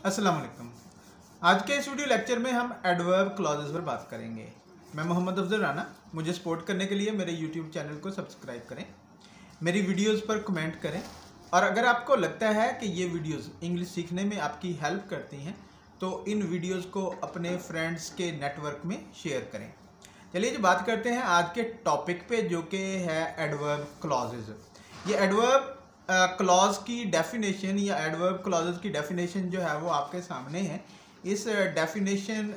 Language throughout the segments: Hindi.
अस्सलाम वालेकुम। आज के इस वीडियो लेक्चर में हम एडवर्ब क्लॉजेस पर बात करेंगे। मैं मोहम्मद अफजल राना। मुझे सपोर्ट करने के लिए मेरे यूट्यूब चैनल को सब्सक्राइब करें, मेरी वीडियोस पर कमेंट करें और अगर आपको लगता है कि ये वीडियोस इंग्लिश सीखने में आपकी हेल्प करती हैं तो इन वीडियोस को अपने फ्रेंड्स के नेटवर्क में शेयर करें। चलिए जो बात करते हैं आज के टॉपिक पे, जो कि है एडवर्ब क्लॉजेज। ये एडवर्ब क्लॉज की डेफिनेशन या एडवर्ब क्लॉजेज की डेफिनेशन जो है वो आपके सामने है। इस डेफिनेशन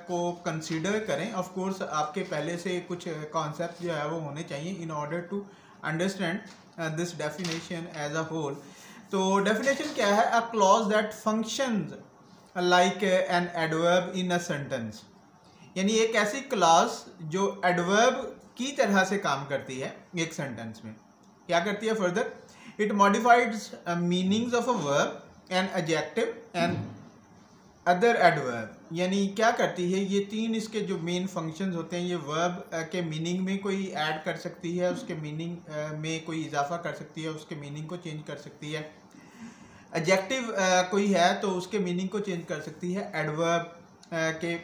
को कंसीडर करें। ऑफ कोर्स आपके पहले से कुछ कॉन्सेप्ट जो है वो होने चाहिए in order to understand this definition as a whole. तो डेफिनेशन क्या है? A clause that functions like an adverb in a sentence, यानी एक ऐसी क्लॉज जो एडवर्ब की तरह से काम करती है एक सेंटेंस में। क्या करती है? Further it modifies meanings of a verb and adjective and other adverb. यानी क्या करती है? ये तीन इसके जो मेन फंक्शंस होते हैं, ये वर्ब के मीनिंग में कोई ऐड कर सकती है, उसके मीनिंग में कोई इजाफा कर सकती है, उसके मीनिंग को चेंज कर सकती है। एडजेक्टिव कोई है तो उसके मीनिंग को चेंज कर सकती है। एडवर्ब के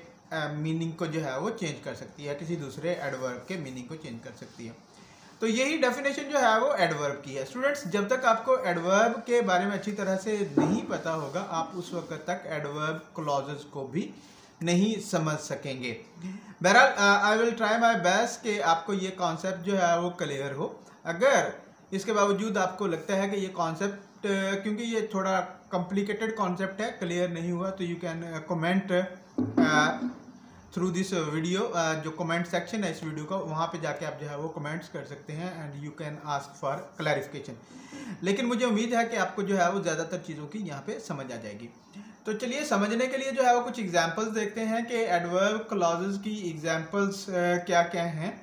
मीनिंग को जो है वो चेंज कर सकती है, किसी दूसरे एडवर्ब के मीनिंग को चेंज कर सकती है। तो यही डेफिनेशन जो है वो एडवर्ब की है। स्टूडेंट्स, जब तक आपको एडवर्ब के बारे में अच्छी तरह से नहीं पता होगा आप उस वक्त तक एडवर्ब क्लॉजेस को भी नहीं समझ सकेंगे। बहरहाल I will try my best कि आपको ये कॉन्सेप्ट जो है वो क्लियर हो। अगर इसके बावजूद आपको लगता है कि ये कॉन्सेप्ट, क्योंकि ये थोड़ा कॉम्प्लिकेटेड कॉन्सेप्ट है, क्लियर नहीं हुआ, तो you can comment through this video. जो कमेंट सेक्शन है इस वीडियो का, वहाँ पे जाके आप जो है वो कमेंट्स कर सकते हैं and you can ask for clarification. लेकिन मुझे उम्मीद है कि आपको जो है वो ज़्यादातर चीज़ों की यहाँ पे समझ आ जाएगी। तो चलिए समझने के लिए जो है वो कुछ एग्जांपल्स देखते हैं कि एडवर्ब क्लॉजेस की एग्जांपल्स क्या क्या हैं।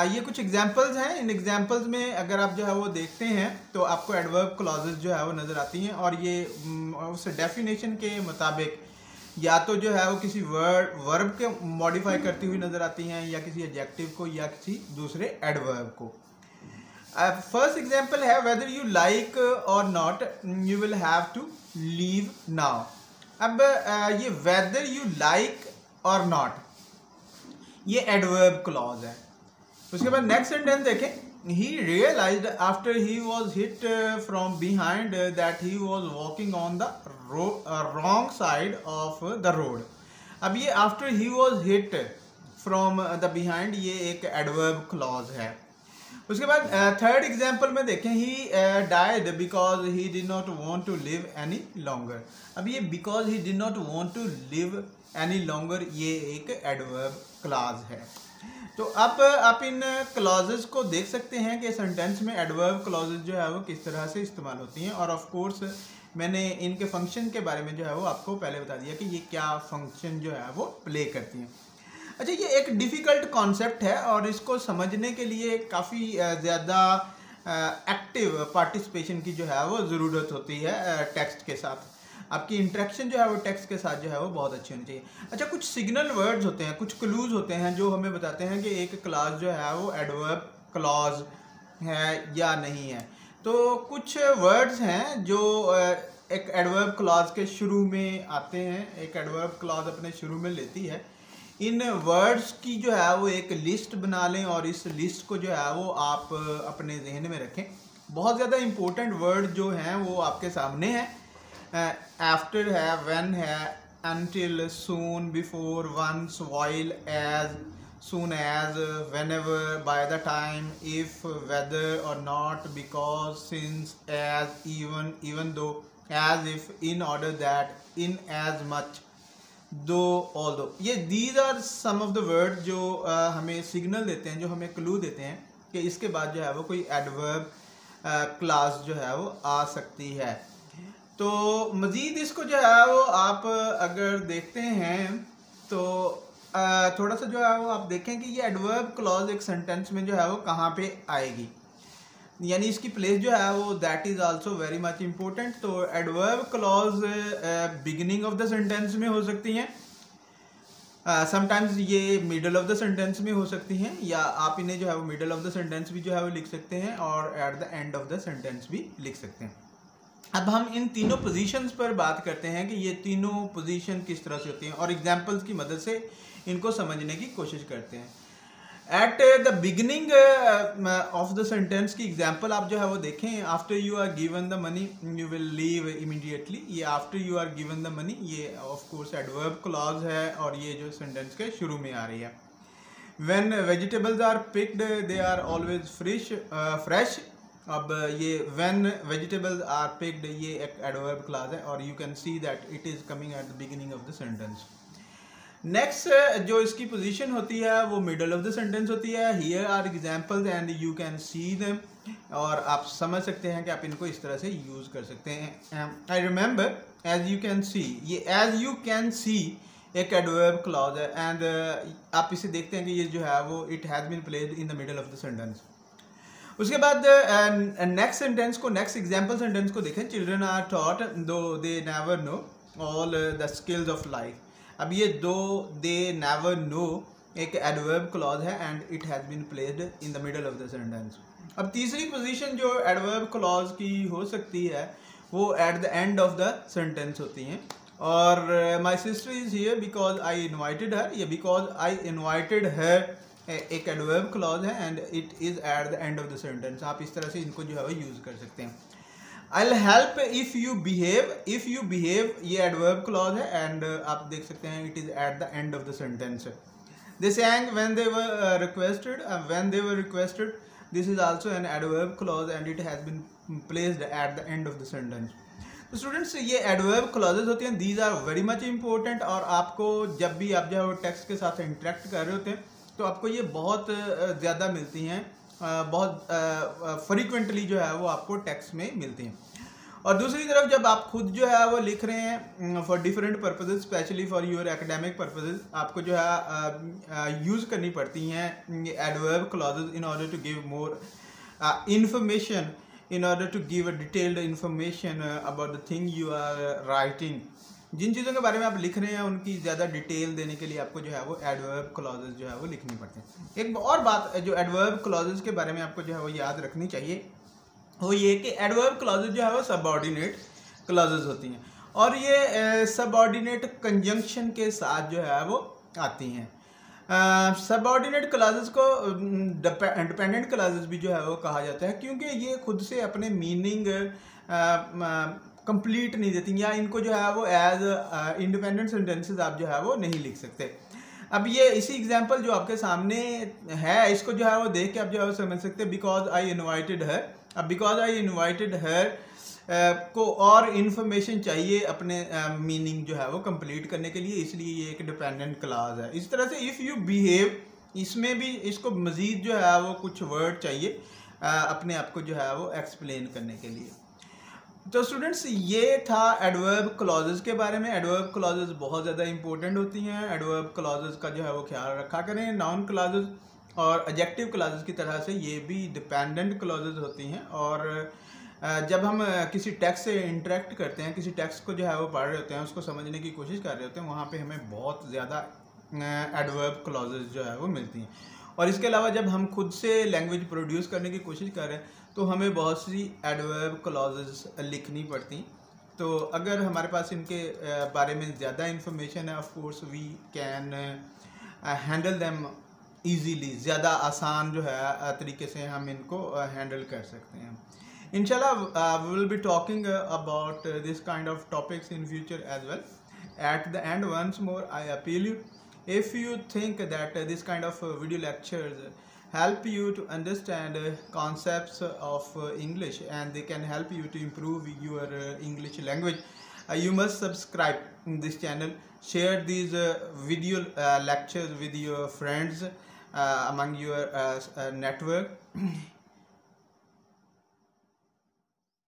ये कुछ एग्जांपल्स हैं। इन एग्जांपल्स में अगर आप जो है वो देखते हैं तो आपको एडवर्ब क्लॉजेस जो है वो नज़र आती हैं और ये उस डेफिनेशन के मुताबिक या तो जो है वो किसी वर्ब के मॉडिफाई करती हुई नजर आती हैं, या किसी एडजेक्टिव को, या किसी दूसरे एडवर्ब को। फर्स्ट एग्जांपल है whether you like or not you will have to leave now. अब ये whether you like or not ये एडवर्ब क्लॉज है। उसके बाद नेक्स्ट सेंटेंस देखें। He realized after he was hit from behind that he was walking on the wrong side of the road. अब ये after he was hit from the behind ये एक adverb clause है। उसके बाद थर्ड एग्जाम्पल में देखें। He died because he did not want to live any longer। अब ये because he did not want to live any longer ये एक adverb clause है। तो अब आप इन क्लॉजेस को देख सकते हैं कि सेंटेंस में एडवर्ब क्लॉजेस जो है वो किस तरह से इस्तेमाल होती हैं। और ऑफ कोर्स मैंने इनके फंक्शन के बारे में जो है वो आपको पहले बता दिया कि ये क्या फंक्शन जो है वो प्ले करती हैं। अच्छा, ये एक डिफ़िकल्ट कॉन्सेप्ट है और इसको समझने के लिए काफ़ी ज़्यादा एक्टिव पार्टिसिपेशन की जो है वो ज़रूरत होती है। टेक्स्ट के साथ आपकी इंटरेक्शन जो है वो टेक्स्ट के साथ जो है वो बहुत अच्छी होनी चाहिए। अच्छा, कुछ सिग्नल वर्ड्स होते हैं, कुछ क्लूज होते हैं जो हमें बताते हैं कि एक क्लॉज जो है वो एडवर्ब क्लॉज है या नहीं है। तो कुछ वर्ड्स हैं जो एक एडवर्ब क्लॉज के शुरू में आते हैं, एक एडवर्ब क्लॉज अपने शुरू में लेती है। इन वर्ड्स की जो है वो एक लिस्ट बना लें और इस लिस्ट को जो है वो आप अपने जहन में रखें। बहुत ज़्यादा इम्पोर्टेंट वर्ड जो हैं वो आपके सामने हैं। आफ्टर है, व्हेन है, until, soon, before, once, while, as, soon as, whenever, by the time, if, whether or not, because, since, as, even though, as if, in order that, in as much, though, although। ये these are some of the words जो हमें सिग्नल देते हैं, जो हमें क्लू देते हैं कि इसके बाद जो है वो कोई एडवर्ब क्लॉज जो है वो आ सकती है। तो मज़ीद इसको जो है वो आप अगर देखते हैं तो थोड़ा सा जो है वो आप देखें कि ये एडवर्ब क्लॉज एक सेंटेंस में जो है वो कहाँ पे आएगी, यानी इसकी प्लेस जो है वो that is also very much important. तो adverb clause beginning of the sentence में हो सकती हैं, समटाइम्स ये मिडल ऑफ द सेंटेंस में हो सकती हैं, या आप इन्हें जो है वो मिडल ऑफ द सेंटेंस भी जो है वो लिख सकते हैं और eight the end of the sentence भी लिख सकते हैं। अब हम इन तीनों पोजीशंस पर बात करते हैं कि ये तीनों पोजीशन किस तरह से होती हैं और एग्जांपल्स की मदद से इनको समझने की कोशिश करते हैं। At the beginning of the sentence की एग्जांपल आप जो है वो देखें, after you are given the money you will leave immediately. ये after you are given the money ये ऑफ कोर्स एडवर्ब क्लॉज है और ये जो सेंटेंस के शुरू में आ रही है। When vegetables are picked they are always fresh. अब ये व्हेन वेजिटेबल्स आर पिक्ड ये एक एडवर्ब क्लॉज है और you can see that it is coming at the beginning of the sentence. Next जो इसकी पोजीशन होती है वो मिडल ऑफ द सेंटेंस होती है। Here are examples and you can see them, और आप समझ सकते हैं कि आप इनको इस तरह से यूज कर सकते हैं। I remember as you can see, ये एज यू कैन सी एक एडवर्ब क्लॉज है एंड आप इसे देखते हैं कि ये जो है वो it has been placed in the middle of the sentence. उसके बाद नेक्स्ट सेंटेंस को, नेक्स्ट एग्जांपल सेंटेंस को देखें। Children are taught though they never know all the skills of life. अब ये दो दे नेवर नो एक एडवर्ब क्लॉज है and it has been placed in the middle of the sentence. अब तीसरी पोजीशन जो एडवर्ब क्लॉज की हो सकती है वो at the end of the sentence होती हैं। और my sister is here because I invited her, ये बिकॉज आई इन्वाइटेड हर एक एडवर्ब क्लॉज है and it is at the end of the sentence. आप इस तरह से इनको जो है वो यूज कर सकते हैं। I'll help if you behave ये adverb clause है एंड आप देख सकते हैं it is at the end of the sentence. They sang when they were requested, this is also an adverb clause and it has been placed at the end of the sentence. तो स्टूडेंट्स ये adverb clauses होती हैं, these are very much important और आपको जब भी आप जो है टेक्स्ट के साथ इंटरेक्ट कर रहे होते हैं तो आपको ये बहुत ज़्यादा मिलती हैं, बहुत फ्रीक्वेंटली जो है वो आपको टेक्स्ट में मिलती हैं। और दूसरी तरफ जब आप खुद जो है वो लिख रहे हैं for different purposes, especially for your academic purposes, आपको जो है यूज़ करनी पड़ती हैं adverb clauses in order to give more information, in order to give a detailed information about the thing you are writing. जिन चीज़ों के बारे में आप लिख रहे हैं उनकी ज़्यादा डिटेल देने के लिए आपको जो है वो एडवर्ब क्लॉजेस जो है वो लिखनी पड़ती हैं। एक और बात जो एडवर्ब क्लॉजेस के बारे में आपको जो है वो याद रखनी चाहिए वो ये कि एडवर्ब क्लॉजेस जो है वो सबऑर्डिनेट क्लॉजेस होती हैं और ये सबऑर्डिनेट कंजंक्शन के साथ जो है वो आती हैं। सबऑर्डिनेट क्लॉजेस को डिपेंडेंट क्लॉजेस भी जो है वो कहा जाता है क्योंकि ये खुद से अपने मीनिंग कंप्लीट नहीं देती या इनको जो है वो एज इंडिपेंडेंट सेंटेंसेस आप जो है वो नहीं लिख सकते। अब ये इसी एग्जांपल जो आपके सामने है इसको जो है वो देख के आप जो है वो समझ सकते हैं बिकॉज आई इन्वाइटेड हर। अब बिकॉज आई इन्वाइटेड हर को और इन्फॉर्मेशन चाहिए अपने मीनिंग जो है वो कंप्लीट करने के लिए, इसलिए ये एक डिपेंडेंट क्लॉज है। इस तरह से इफ़ यू बिहेव, इसमें भी इसको मज़ीद जो है वो कुछ वर्ड चाहिए अपने आप को जो है वो एक्सप्लेन करने के लिए। तो स्टूडेंट्स ये था एडवर्ब क्लॉजेस के बारे में। एडवर्ब क्लॉजेस बहुत ज़्यादा इंपॉर्टेंट होती हैं। एडवर्ब क्लॉजेस का जो है वो ख्याल रखा करें। नाउन क्लॉजेस और एडजेक्टिव क्लॉजेस की तरह से ये भी डिपेंडेंट क्लॉजेस होती हैं और जब हम किसी टेक्स्ट से इंटरेक्ट करते हैं, किसी टेक्स्ट को जो है वो पढ़ रहे होते हैं, उसको समझने की कोशिश कर रहे होते हैं, वहाँ पे हमें बहुत ज़्यादा एडवर्ब क्लॉजेस जो है वो मिलती हैं। और इसके अलावा जब हम खुद से लैंग्वेज प्रोड्यूस करने की कोशिश कर रहे हैं तो हमें बहुत सी एडवर्ब क्लॉजेस लिखनी पड़ती। तो अगर हमारे पास इनके बारे में ज़्यादा इंफॉर्मेशन है, of course we can handle them easily, ज़्यादा आसान जो है तरीके से हम इनको हैंडल कर सकते हैं। इंशाल्लाह we will be talking about this kind of topics in future as well. At the end once more I appeal you, if you think that this kind of video lectures help you to understand concepts of English and they can help you to improve your English language, you must subscribe this channel, share these video lectures with your friends among your network.